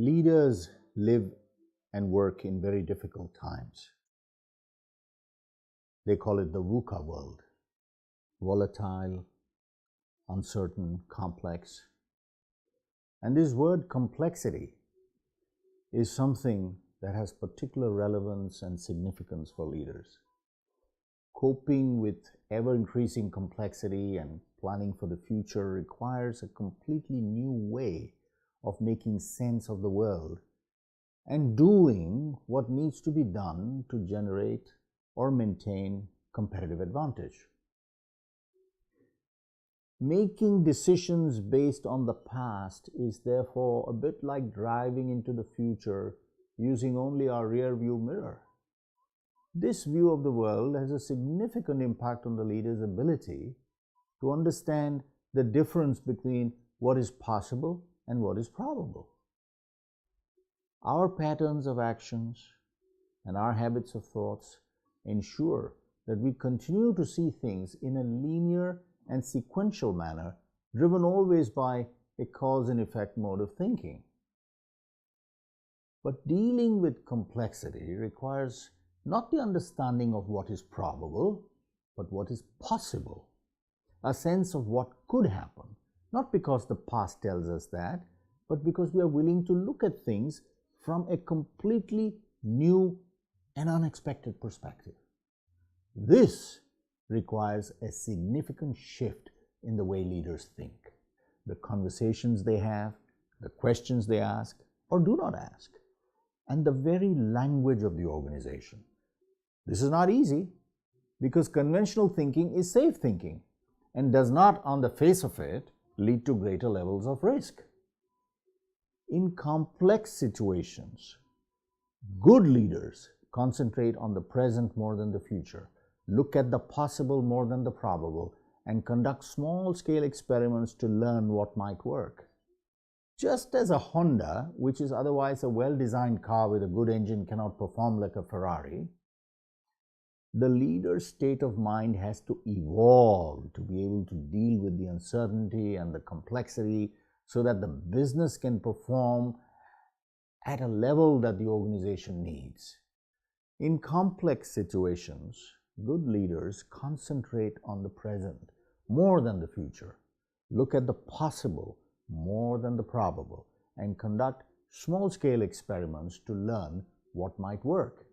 Leaders live and work in very difficult times. They call it the VUCA world: volatile, uncertain, complex. And this word complexity is something that has particular relevance and significance for leaders. Coping with ever-increasing complexity and planning for the future requires a completely new way of making sense of the world and doing what needs to be done to generate or maintain competitive advantage. Making decisions based on the past is therefore a bit like driving into the future using only our rear view mirror. This view of the world has a significant impact on the leader's ability to understand the difference between what is possible and what is probable. Our patterns of actions and our habits of thoughts ensure that we continue to see things in a linear and sequential manner, driven always by a cause and effect mode of thinking. But dealing with complexity requires not the understanding of what is probable, but what is possible, a sense of what could happen, not because the past tells us that, but because we are willing to look at things from a completely new and unexpected perspective. This requires a significant shift in the way leaders think, the conversations they have, the questions they ask or do not ask, and the very language of the organization. This is not easy because conventional thinking is safe thinking and does not, on the face of it, lead to greater levels of risk. In complex situations, good leaders concentrate on the present more than the future, look at the possible more than the probable, and conduct small-scale experiments to learn what might work. Just as a Honda, which is otherwise a well-designed car with a good engine, cannot perform like a Ferrari, the leader's state of mind has to evolve to be able to deal with the uncertainty and the complexity so that the business can perform at a level that the organization needs. In complex situations, good leaders concentrate on the present more than the future, look at the possible more than the probable, and conduct small-scale experiments to learn what might work.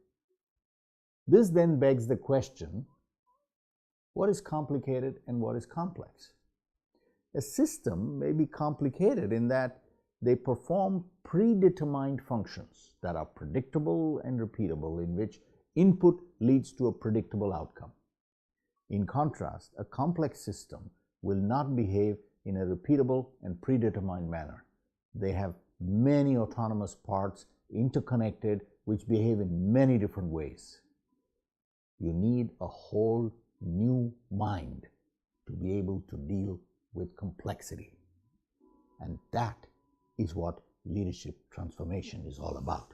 This then begs the question, what is complicated and what is complex? A system may be complicated in that they perform predetermined functions that are predictable and repeatable, in which input leads to a predictable outcome. In contrast, a complex system will not behave in a repeatable and predetermined manner. They have many autonomous parts interconnected which behave in many different ways. You need a whole new mind to be able to deal with complexity. And that is what leadership transformation is all about.